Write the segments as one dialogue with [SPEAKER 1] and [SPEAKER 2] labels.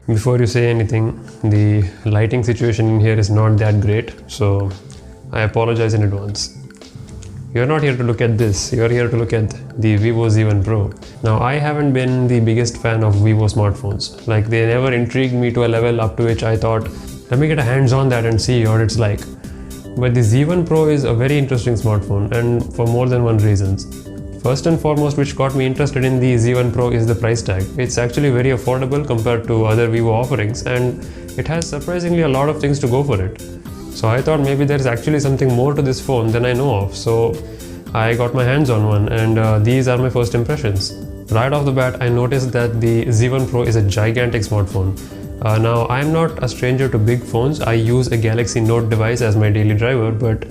[SPEAKER 1] Before you say anything, the lighting situation in here is not that great, so I apologize in advance. You're not here to look at this, you're here to look at the Vivo Z1 Pro. Now, I haven't been the biggest fan of Vivo smartphones. Like, they never intrigued me to a level up to which I thought, let me get a hands on that and see what it's like. But the Z1 Pro is a very interesting smartphone, and for more than one reasons. First and foremost, which got me interested in the Z1 Pro is the price tag. It's actually very affordable compared to other Vivo offerings, and it has surprisingly a lot of things to go for it. So I thought maybe there's actually something more to this phone than I know of. So I got my hands on one, and these are my first impressions. Right off the bat, I noticed that the Z1 Pro is a gigantic smartphone. Now, I'm not a stranger to big phones. I use a Galaxy Note device as my daily driver, but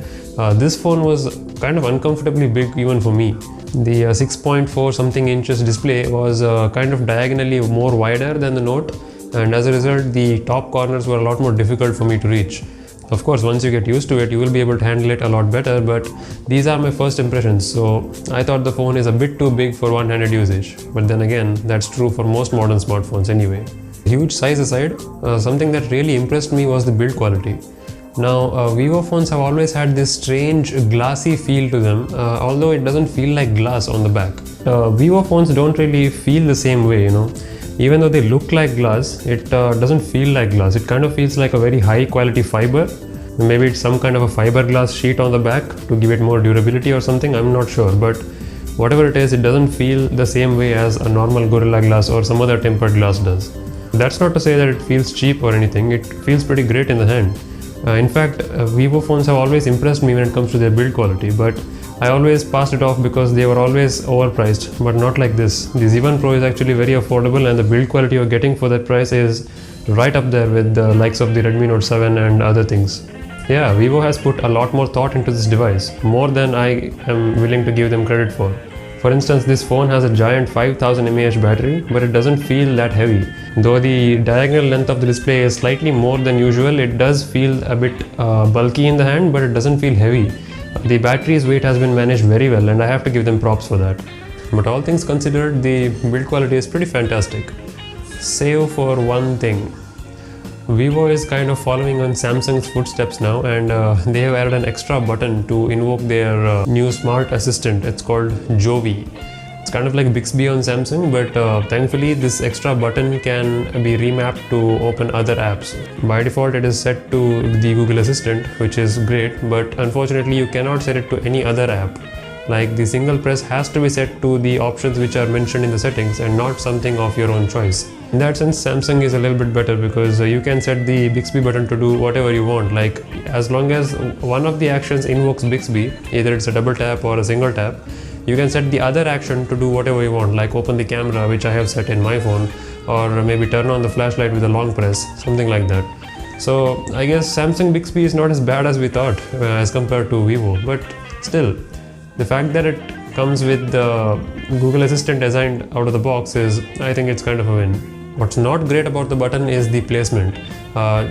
[SPEAKER 1] this phone was kind of uncomfortably big even for me. The 6.4 something inches display was kind of diagonally more wider than the Note, and as a result the top corners were a lot more difficult for me to reach. Of course, once you get used to it, you will be able to handle it a lot better, but these are my first impressions, so I thought the phone is a bit too big for one-handed usage. But then again, that's true for most modern smartphones anyway. Huge size aside, something that really impressed me was the build quality. Now, Vivo phones have always had this strange glassy feel to them, although it doesn't feel like glass on the back. Vivo phones don't really feel the same way, Even though they look like glass, it doesn't feel like glass. It kind of feels like a very high quality fiber. Maybe it's some kind of a fiberglass sheet on the back to give it more durability or something, I'm not sure. But whatever it is, it doesn't feel the same way as a normal Gorilla Glass or some other tempered glass does. That's not to say that it feels cheap or anything, it feels pretty great in the hand. In fact, Vivo phones have always impressed me when it comes to their build quality, but I always passed it off because they were always overpriced, but not like this. The Z1 Pro is actually very affordable, and the build quality you're getting for that price is right up there with the likes of the Redmi Note 7 and other things. Yeah, Vivo has put a lot more thought into this device, more than I am willing to give them credit for. For instance, this phone has a giant 5000 mAh battery, but it doesn't feel that heavy. Though the diagonal length of the display is slightly more than usual, it does feel a bit bulky in the hand, but it doesn't feel heavy. The battery's weight has been managed very well, and I have to give them props for that. But all things considered, the build quality is pretty fantastic. Save for one thing. Vivo is kind of following on Samsung's footsteps now, and they have added an extra button to invoke their new smart assistant. It's called Jovi. It's kind of like Bixby on Samsung, but thankfully this extra button can be remapped to open other apps. By default, it is set to the Google Assistant, which is great, but unfortunately you cannot set it to any other app. Like, the single press has to be set to the options which are mentioned in the settings and not something of your own choice. In that sense, Samsung is a little bit better because you can set the Bixby button to do whatever you want. Like, as long as one of the actions invokes Bixby, either it's a double tap or a single tap, you can set the other action to do whatever you want, like open the camera, which I have set in my phone, or maybe turn on the flashlight with a long press, something like that. So I guess Samsung Bixby is not as bad as we thought as compared to Vivo, but still, the fact that it comes with the Google Assistant designed out of the box is, I think it's kind of a win. What's not great about the button is the placement.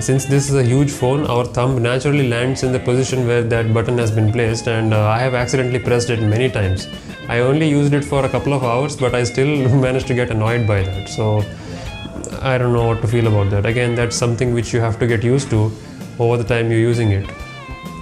[SPEAKER 1] Since this is a huge phone, our thumb naturally lands in the position where that button has been placed, and I have accidentally pressed it many times. I only used it for a couple of hours, but I still managed to get annoyed by that. So I don't know what to feel about that. Again, that's something which you have to get used to over the time you're using it.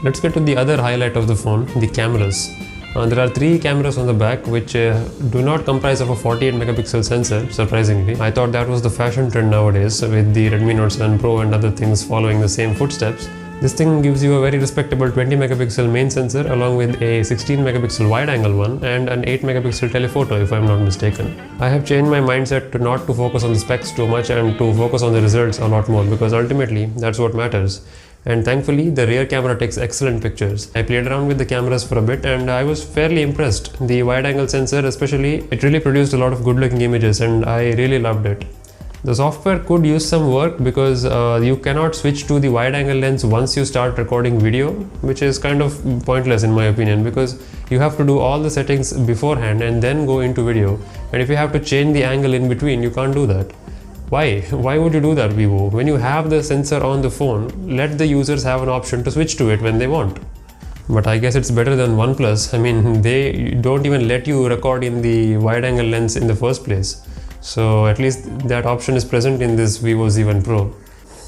[SPEAKER 1] Let's get to the other highlight of the phone, the cameras. There are 3 cameras on the back which do not comprise of a 48 megapixel sensor, surprisingly. I thought that was the fashion trend nowadays with the Redmi Note 7 Pro and other things following the same footsteps. This thing gives you a very respectable 20 megapixel main sensor along with a 16 megapixel wide angle one and an 8 megapixel telephoto, if I'm not mistaken. I have changed my mindset to not to focus on the specs too much and to focus on the results a lot more, because ultimately that's what matters. And thankfully, the rear camera takes excellent pictures. I played around with the cameras for a bit and I was fairly impressed. The wide angle sensor especially, it really produced a lot of good looking images and I really loved it. The software could use some work because you cannot switch to the wide angle lens once you start recording video, which is kind of pointless in my opinion, because you have to do all the settings beforehand and then go into video. And if you have to change the angle in between, you can't do that. Why? Why would you do that, Vivo? When you have the sensor on the phone, let the users have an option to switch to it when they want. But I guess it's better than OnePlus. I mean, they don't even let you record in the wide angle lens in the first place. So at least that option is present in this Vivo Z1 Pro.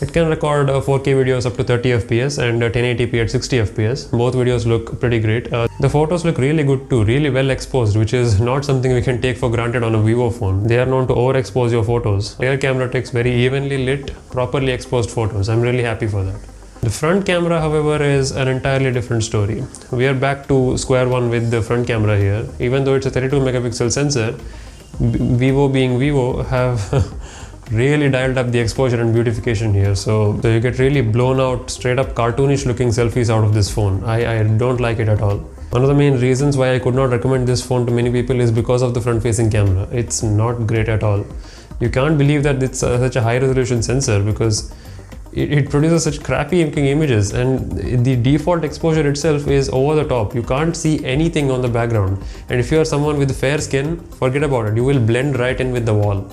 [SPEAKER 1] It can record 4K videos up to 30 fps and 1080p at 60 fps. Both videos look pretty great. The photos look really good too, really well exposed, which is not something we can take for granted on a Vivo phone. They are known to overexpose your photos. Rear camera takes very evenly lit, properly exposed photos. I'm really happy for that. The front camera, however, is an entirely different story. We are back to square one with the front camera here. Even though it's a 32 megapixel sensor, Vivo being Vivo have really dialed up the exposure and beautification here, so you get really blown out, straight up cartoonish looking selfies out of this phone. I don't like it at all. One of the main reasons why I could not recommend this phone to many people is because of the front facing camera. It's not great at all. You can't believe that it's such a high resolution sensor, because it produces such crappy looking images, and the default exposure itself is over the top. You can't see anything on the background, and if you are someone with fair skin, forget about it. You will blend right in with the wall.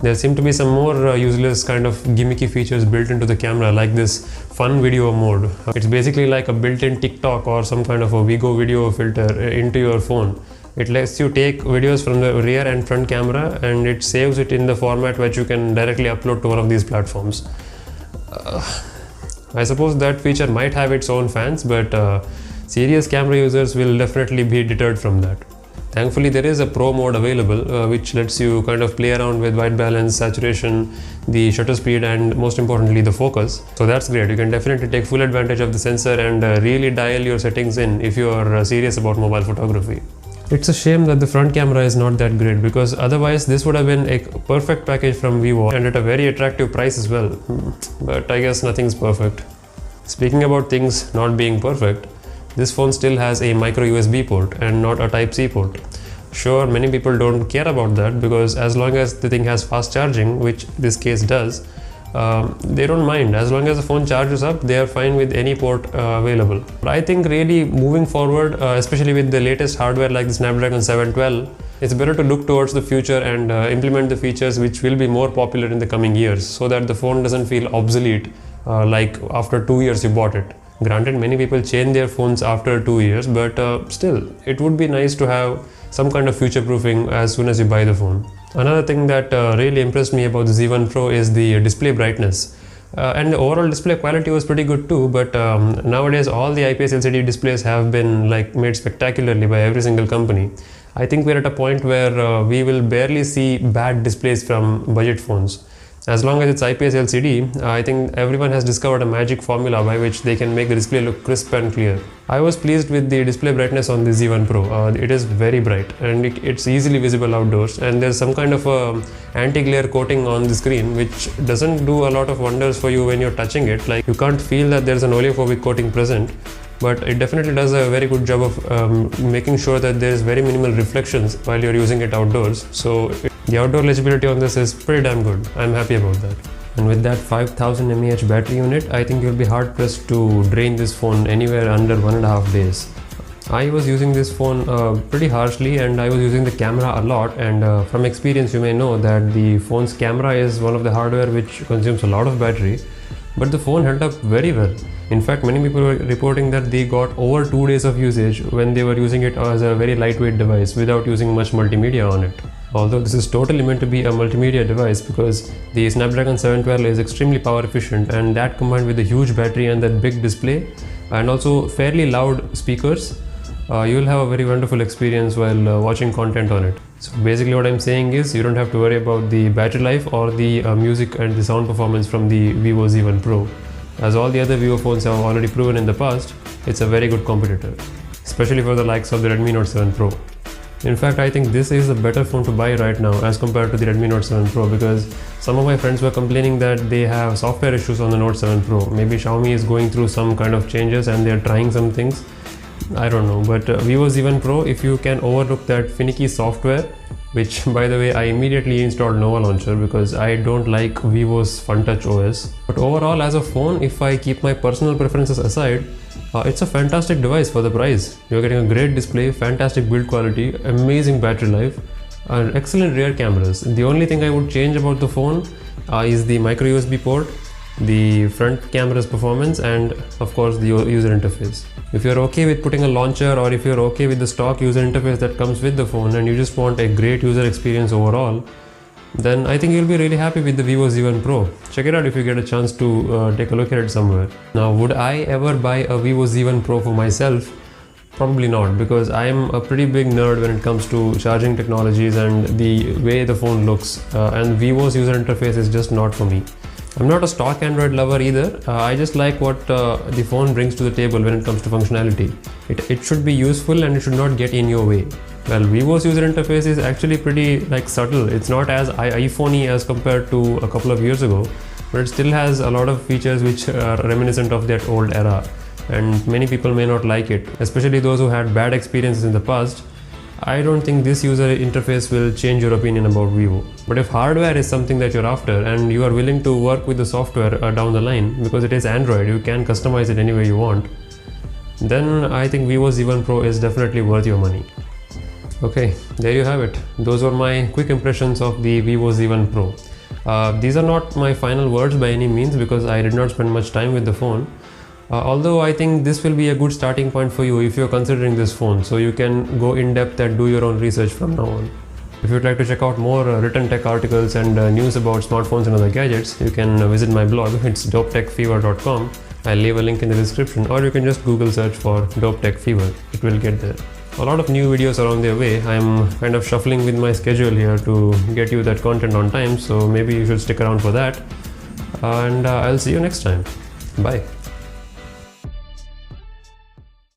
[SPEAKER 1] There seem to be some more useless kind of gimmicky features built into the camera, like this fun video mode. It's basically like a built-in TikTok or some kind of a Vigo video filter into your phone. It lets you take videos from the rear and front camera, and it saves it in the format which you can directly upload to one of these platforms. I suppose that feature might have its own fans, but serious camera users will definitely be deterred from that. Thankfully, there is a pro mode available which lets you kind of play around with white balance, saturation, the shutter speed, and most importantly the focus. So that's great. You can definitely take full advantage of the sensor and really dial your settings in if you are serious about mobile photography. It's a shame that the front camera is not that great, because otherwise this would have been a perfect package from Vivo and at a very attractive price as well. But I guess nothing's perfect. Speaking about things not being perfect, this phone still has a micro USB port and not a Type-C port. Sure, many people don't care about that, because as long as the thing has fast charging, which this case does, they don't mind. As long as the phone charges up, they are fine with any port available. But I think really moving forward, especially with the latest hardware like the Snapdragon 712, it's better to look towards the future and implement the features which will be more popular in the coming years, so that the phone doesn't feel obsolete like after 2 years you bought it. Granted, many people change their phones after 2 years, but still, it would be nice to have some kind of future proofing as soon as you buy the phone. Another thing that really impressed me about the Z1 Pro is the display brightness. And the overall display quality was pretty good too, but nowadays all the IPS LCD displays have been made spectacularly by every single company. I think we're at a point where we will barely see bad displays from budget phones. As long as it's IPS LCD, I think everyone has discovered a magic formula by which they can make the display look crisp and clear. I was pleased with the display brightness on the Z1 Pro. It is very bright and it's easily visible outdoors, and there's some kind of anti-glare coating on the screen which doesn't do a lot of wonders for you when you're touching it. Like, you can't feel that there's an oleophobic coating present, but it definitely does a very good job of making sure that there is very minimal reflections while you're using it outdoors. So the outdoor legibility on this is pretty damn good. I'm happy about that. And with that 5000 mAh battery unit, I think you'll be hard pressed to drain this phone anywhere under 1.5 days. I was using this phone pretty harshly, and I was using the camera a lot, and from experience you may know that the phone's camera is one of the hardware which consumes a lot of battery, but the phone held up very well. In fact, many people were reporting that they got over 2 days of usage when they were using it as a very lightweight device without using much multimedia on it. Although this is totally meant to be a multimedia device, because the Snapdragon 712 is extremely power efficient, and that combined with the huge battery and that big display and also fairly loud speakers, you will have a very wonderful experience while watching content on it. So basically what I'm saying is, you don't have to worry about the battery life or the music and the sound performance from the Vivo Z1 Pro. As all the other Vivo phones have already proven in the past, it's a very good competitor, especially for the likes of the Redmi Note 7 Pro. In fact, I think this is a better phone to buy right now as compared to the Redmi Note 7 Pro, because some of my friends were complaining that they have software issues on the Note 7 Pro. Maybe Xiaomi is going through some kind of changes and they're trying some things. I don't know, but Vivo Z1 Pro, if you can overlook that finicky software, which by the way I immediately installed Nova Launcher because I don't like Vivo's FunTouch OS. But overall, as a phone, if I keep my personal preferences aside, it's a fantastic device for the price. You're getting a great display, fantastic build quality, amazing battery life, and excellent rear cameras. The only thing I would change about the phone is the micro USB port, the front camera's performance, and of course the user interface. If you're okay with putting a launcher, or if you're okay with the stock user interface that comes with the phone and you just want a great user experience overall, then I think you'll be really happy with the Vivo Z1 Pro. Check it out if you get a chance to take a look at it somewhere. Now, would I ever buy a Vivo Z1 Pro for myself? Probably not, because I am a pretty big nerd when it comes to charging technologies and the way the phone looks, and Vivo's user interface is just not for me. I'm not a stock Android lover either. I just like what the phone brings to the table when it comes to functionality. It should be useful and it should not get in your way. Well, Vivo's user interface is actually pretty subtle. It's not as iPhone-y as compared to a couple of years ago, but it still has a lot of features which are reminiscent of that old era. And many people may not like it, especially those who had bad experiences in the past. I don't think this user interface will change your opinion about Vivo. But if hardware is something that you're after and you are willing to work with the software down the line, because it is Android, you can customize it any way you want, then I think Vivo Z1 Pro is definitely worth your money. Okay, there you have it. Those were my quick impressions of the Vivo Z1 Pro. These are not my final words by any means, because I did not spend much time with the phone. Although I think this will be a good starting point for you if you're considering this phone, so you can go in depth and do your own research from now on. If you'd like to check out more written tech articles and news about smartphones and other gadgets, you can visit my blog. It's dopetechfever.com. I'll leave a link in the description, or you can just Google search for Dope Tech Fever. It will get there. A lot of new videos are on their way. I'm kind of shuffling with my schedule here to get you that content on time, so maybe you should stick around for that. And I'll see you next time. Bye.